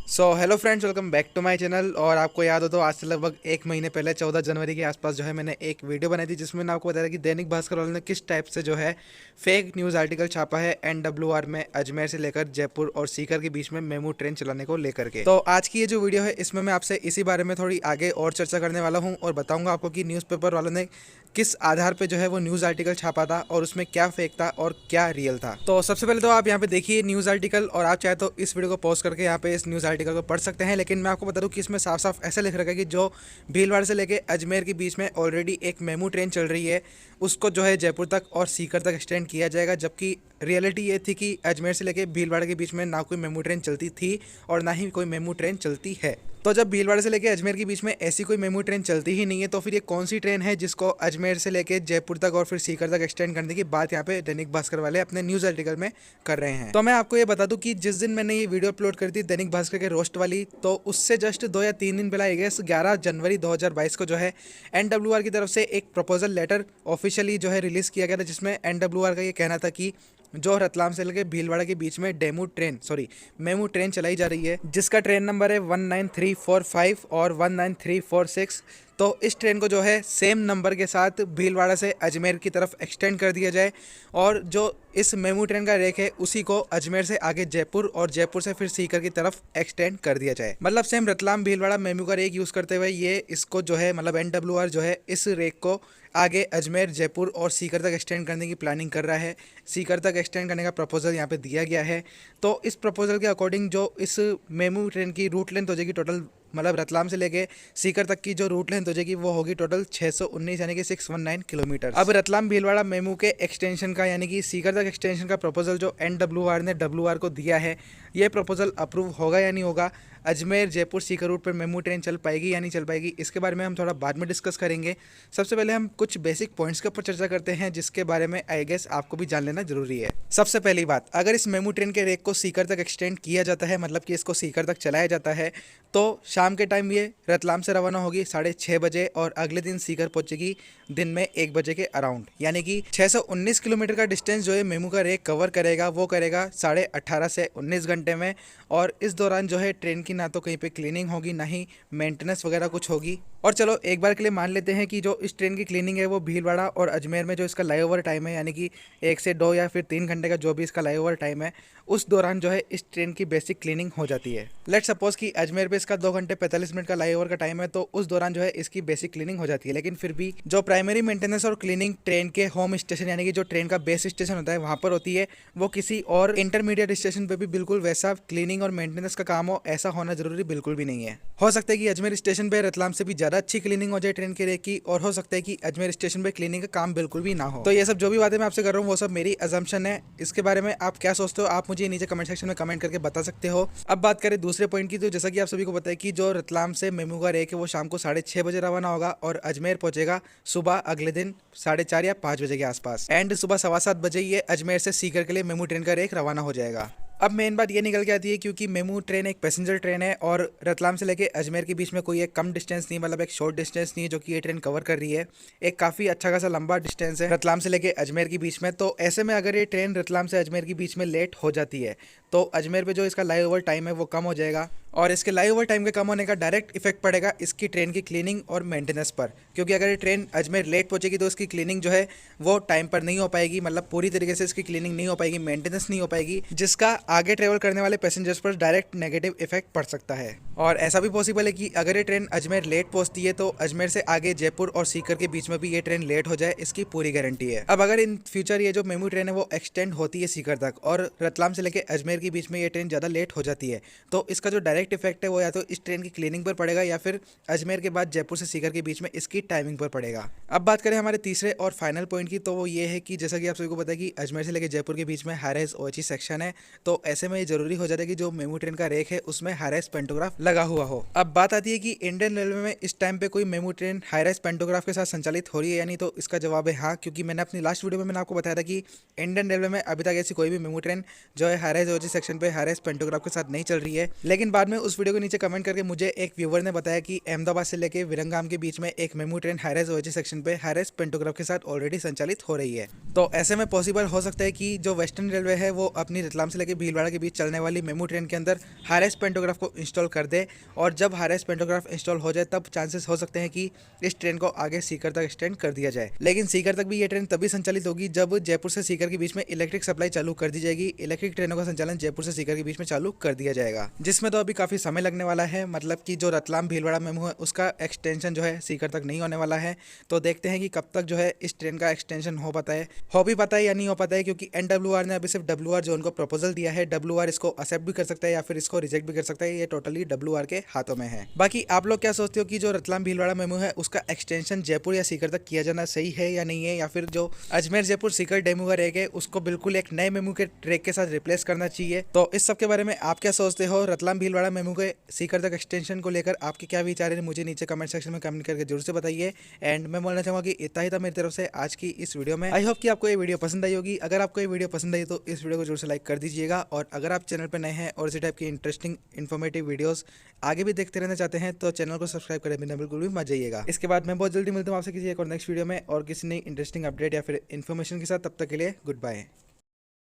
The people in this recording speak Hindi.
Hello friends, welcome back to my channel. और आपको याद हो तो आज से लगभग एक महीने पहले 14 जनवरी के आसपास जो है मैंने एक वीडियो बनाई थी जिसमें मैंने आपको बताया था कि दैनिक भास्कर वालों ने किस टाइप से जो है फेक न्यूज़ आर्टिकल छापा है एनडब्ल्यूआर में अजमेर से लेकर जयपुर और सीकर के बीच में मेमू ट्रेन चलाने को लेकर के। तो आज की ये जो वीडियो है इसमें मैं आपसे इसी बारे में थोड़ी आगे और चर्चा करने वाला हूँ और बताऊँगा आपको कि न्यूज़पेपर वालों ने किस आधार पे जो है वो न्यूज़ आर्टिकल छापा था और उसमें क्या फेक था और क्या रियल था। तो सबसे पहले तो आप यहाँ पे देखिए न्यूज़ आर्टिकल, और आप चाहे तो इस वीडियो को पॉज करके यहाँ पे इस न्यूज़ आर्टिकल को पढ़ सकते हैं। लेकिन मैं आपको बता दूं कि इसमें साफ साफ ऐसा लिख रखा है कि जो भीलवाड़ा से लेके अजमेर के बीच में ऑलरेडी एक मेमू ट्रेन चल रही है उसको जो है जयपुर तक और सीकर तक एक्सटेंड किया जाएगा, जबकि रियलिटी ये थी कि अजमेर से लेके भीलवाड़ा के बीच में ना कोई मेमू ट्रेन चलती थी और ना ही कोई मेमू ट्रेन चलती है। तो जब भीलवाड़ा से लेके अजमेर के बीच में ऐसी कोई मेमू ट्रेन चलती ही नहीं है तो फिर ये कौन सी ट्रेन है जिसको अजमेर से लेके जयपुर तक और फिर सीकर तक एक्सटेंड करने की बात यहाँ पे दैनिक भास्कर वाले अपने न्यूज़ आर्टिकल में कर रहे हैं। तो मैं आपको ये बता दूं कि जिस दिन मैंने ये वीडियो अपलोड करी थी दैनिक भास्कर के रोस्ट वाली, तो उससे जस्ट 2 या 3 दिन पहले आई गेस 11 जनवरी 2022 को जो है एनडब्ल्यूआर की तरफ से एक प्रपोजल लेटर ऑफिशियली जो है रिलीज़ किया गया था, जिसमें एनडब्ल्यूआर का ये कहना था कि जो रतलाम से लेकर भीलवाड़ा के बीच में मेमू ट्रेन चलाई जा रही है जिसका ट्रेन नंबर है 19345 और 19346। तो इस ट्रेन को जो है सेम नंबर के साथ भीलवाड़ा से अजमेर की तरफ एक्सटेंड कर दिया जाए और जो इस मेमू ट्रेन का रेक है उसी को अजमेर से आगे जयपुर और जयपुर से फिर सीकर की तरफ एक्सटेंड कर दिया जाए। मतलब सेम रतलाम भीलवाड़ा मेमू का रेक यूज़ करते हुए ये इसको जो है मतलब एनडब्ल्यूआर जो है इस रेक को आगे अजमेर जयपुर और सीकर तक एक्सटेंड करने की प्लानिंग कर रहा है। सीकर तक एक्सटेंड करने का प्रपोजल यहाँ पे दिया गया है। तो इस प्रपोजल के अकॉर्डिंग जो इस मेमू ट्रेन की रूट लेंथ हो जाएगी टोटल, मतलब रतलाम से लेके सीकर तक की जो रूट लेंथ हो जाएगी वो होगी टोटल 619 यानी कि 619 किलोमीटर। अब रतलाम भीलवाड़ा मेमू के एक्सटेंशन का यानी कि सीकर तक एक्सटेंशन का प्रपोजल जो एनडब्ल्यूआर ने डब्ल्यूआर को दिया है, ये प्रपोजल अप्रूव होगा या नहीं होगा, अजमेर जयपुर सीकर रूट पर मेमू ट्रेन चल पाएगी या नहीं चल पाएगी, इसके बारे में हम थोड़ा बाद में डिस्कस करेंगे। सबसे पहले हम कुछ बेसिक पॉइंट्स के ऊपर चर्चा करते हैं जिसके बारे में आई गेस आपको भी जान लेना जरूरी है। सबसे पहली बात, अगर इस मेमू ट्रेन के रेक को सीकर तक एक्सटेंड किया जाता है, मतलब कि इसको सीकर तक चलाया जाता है, तो शाम के टाइम ये रतलाम से रवाना होगी 6:30 बजे और अगले दिन सीकर पहुंचेगी दिन में 1 बजे के अराउंड। यानी कि 619 किलोमीटर का डिस्टेंस जो है मेमू का रेक कवर करेगा वो करेगा 18.5 से 19 घंटे में। और इस दौरान जो है ट्रेन की ना तो कहीं पे क्लीनिंग होगी ना ही मेंटेनेंस वगैरह कुछ होगी। और चलो एक बार के लिए मान लेते हैं कि जो इस ट्रेन की क्लीनिंग है वो भीलवाड़ा और अजमेर में जो इसका लाईओवर टाइम है यानी कि 1 से 2 या फिर 3 घंटे का जो भी इसका लाईओवर टाइम है उस दौरान जो है इस ट्रेन की बेसिक क्लीनिंग हो जाती है। लेट सपोज कि अजमेर पे इसका 2 घंटे 45 मिनट का लाईओवर का टाइम है तो उस दौरान जो है इसकी बेसिक क्लीनिंग हो जाती है। लेकिन फिर भी जो प्राइमरी मेंटेनेंस और क्लीनिंग ट्रेन के होम स्टेशन यानी कि जो ट्रेन का बेस स्टेशन होता है वहाँ पर होती है, वो किसी और इंटरमीडिएट स्टेशन पे भी बिल्कुल वैसा क्लीनिंग और मेंटेनेंस का काम हो ऐसा होना जरूरी बिल्कुल भी नहीं है। हो सकता है कि अजमेर स्टेशन पे रतलाम से भी ज़्यादा अच्छी क्लीनिंग हो जाए ट्रेन के रेक की, और हो सकता है कि अजमेर स्टेशन पे क्लीनिंग का काम बिल्कुल भी ना हो। तो ये सब जो भी बातें मैं आपसे कर रहा हूँ वो सब मेरी अजम्पशन है। इसके बारे में आप क्या सोचते हो आप मुझे नीचे कमेंट सेक्शन में कमेंट करके बता सकते हो। अब बात करें दूसरे पॉइंट की, तो जैसा कि आप सभी को पता है कि जो रतलाम से मेमू का रेक है वो शाम को 6:30 बजे रवाना होगा और अजमेर पहुंचेगा सुबह अगले दिन 4:30 या 5 बजे के आसपास। एंड सुबह 7:15 बजे ये अजमेर से सीकर के लिए मेमू ट्रेन का रेक रवाना हो जाएगा। अब मेन बात ये निकल के आती है क्योंकि मेमू ट्रेन एक पैसेंजर ट्रेन है और रतलाम से लेके अजमेर के बीच में कोई एक कम डिस्टेंस नहीं, मतलब एक शॉर्ट डिस्टेंस नहीं है जो कि ये ट्रेन कवर कर रही है। एक काफ़ी अच्छा खासा लंबा डिस्टेंस है रतलाम से लेके अजमेर के बीच में। तो ऐसे में अगर ये ट्रेन रतलाम से अजमेर के बीच में लेट हो जाती है तो अजमेर पे जो इसका लाईओवर टाइम है वो कम हो जाएगा और इसके लाईओवर टाइम के कम होने का डायरेक्ट इफेक्ट पड़ेगा इसकी ट्रेन की क्लीनिंग और मेंटेनेंस पर। क्योंकि अगर ये ट्रेन अजमेर लेट पहुंचेगी तो इसकी क्लीनिंग जो है वो टाइम पर नहीं हो पाएगी, मतलब पूरी तरीके से इसकी क्लीनिंग नहीं हो पाएगी, मेंटेनेंस नहीं हो पाएगी, जिसका आगे ट्रेवल करने वाले पैसेंजर्स पर डायरेक्ट नेगेटिव इफेक्ट पड़ सकता है। और ऐसा भी पॉसिबल है कि अगर ये ट्रेन अजमेर लेट पहुंचती है तो अजमेर से आगे जयपुर और सीकर के बीच में भी ये ट्रेन लेट हो जाए, इसकी पूरी गारंटी है। अब अगर इन फ्यूचर ये जो मेमू ट्रेन है वो एक्सटेंड होती है सीकर तक और रतलाम से लेकर अजमेर के बीच में ये ट्रेन ज़्यादा लेट हो जाती है तो इसका जो डायरेक्ट इफेक्ट है वो या तो इस ट्रेन की क्लीनिंग पर पड़ेगा या फिर अजमेर के बाद जयपुर से सीकर के बीच में इसकी टाइमिंग पर पड़ेगा। अब बात करें हमारे तीसरे और फाइनल पॉइंट की, तो वो ये है कि जैसा कि आप सभी को पता है कि अजमेर से लेकर जयपुर के बीच में हाई राइज ओएचई सेक्शन है, तो ऐसे में ये जरूरी हो जाता है कि जो मेमू ट्रेन का रेक है उसमें हाई राइज पेंटोग्राफ लगा हुआ हो। अब बात आती है कि इंडियन रेलवे में इस टाइम पे कोई MEMU train high rise pantograph के साथ संचालित हो रही है या नहीं, तो इसका जवाब है हाँ, क्योंकि मैंने अपनी लास्ट वीडियो में मैंने आपको बताया था कि इंडियन रेलवे में अभी तक ऐसी कोई भी मेमू ट्रेन जो है हाई राइज ओएचई सेक्शन पे हाई राइज पेंटोग्राफ के साथ नहीं चल रही है। लेकिन बाद बाद में उस वीडियो के नीचे कमेंट करके मुझे एक व्यूवर ने बताया कि अहमदाबाद से लेके विरंगाम के बीच में एक MEMU train high-rise OHA section पे हाईराइज पेंटोग्राफ के साथ ऑलरेडी संचालित हो रही है। तो ऐसे में पॉसिबल हो सकता है कि जो वेस्टर्न रेलवे है वो अपनी रतलाम से लेकर भीलवाड़ा के बीच चलने वाली मेमू ट्रेन के अंदर हाईराइज पेंटोग्राफ को इंस्टॉल कर दे, और जब हाईराइज पेंटोग्राफ इंस्टॉल हो जाए तब चांसेस हो सकते हैं कि इस ट्रेन को आगे सीकर तक एक्सटेंड कर दिया जाए। लेकिन सीकर तक भी ये ट्रेन तभी संचालित होगी जब जयपुर से सीकर के बीच में इलेक्ट्रिक सप्लाई चालू कर दी जाएगी। इलेक्ट्रिक ट्रेनों का संचालन जयपुर से सीकर के बीच में चालू कर दिया जाएगा, जिसमें तो अभी काफी समय लगने वाला है। मतलब कि जो रतलाम भीलवाड़ा मेमू है उसका एक्सटेंशन जो है सीकर तक नहीं होने वाला है। तो देखते हैं कि कब तक जो है इस ट्रेन का एक्सटेंशन हो पाता है, या नहीं हो पाता है, क्योंकि एनडब्ल्यूआर ने अभी सिर्फ डब्ल्यूआर जो उनको प्रपोजल दिया है, डब्ल्यूआर इसको एक्सेप्ट भी कर सकता है या फिर इसको रिजेक्ट भी कर सकता है। ये टोटली डब्ल्यूआर के हाथों में है। बाकी आप लोग क्या सोचते हो कि जो रतलाम भीलवाड़ा मेमू है उसका एक्सटेंशन जयपुर या सीकर तक किया जाना सही है या नहीं है, या फिर जो अजमेर जयपुर सीकर डेमू का रेक है उसको बिल्कुल एक नए मेमू के ट्रैक के साथ रिप्लेस करना चाहिए? तो इस सब के बारे में आप क्या सोचते हो? रतलाम भीलवाड़ा मेमू के सीकर तक एक्सटेंशन को लेकर आपके क्या विचार है, मुझे नीचे कमेंट सेक्शन में कमेंट करके जरूर से बताइए। एंड मैं बोलना चाहूँगा कि इतना ही था मेरी तरफ से आज की इस वीडियो में। आई होप कि आपको ये वीडियो पसंद आई होगी। अगर आपको ये वीडियो पसंद आई तो इस वीडियो को जरूर से लाइक कर दीजिएगा, और अगर आप चैनल पर नए हैं और इसी टाइप की इंटरेस्टिंग इन्फॉर्मेटिव वीडियोस आगे भी देखते रहना चाहते हैं तो चैनल को सब्सक्राइब करें बिना बिल्कुल भी मत जाइएगा। इसके बाद मैं बहुत जल्दी मिलता हूँ आपसे किसी एक और नेक्स्ट वीडियो में और किसी नई इंटरेस्टिंग अपडेट या फिर इन्फॉर्मेशन के साथ। तब तक के लिए गुड बाय।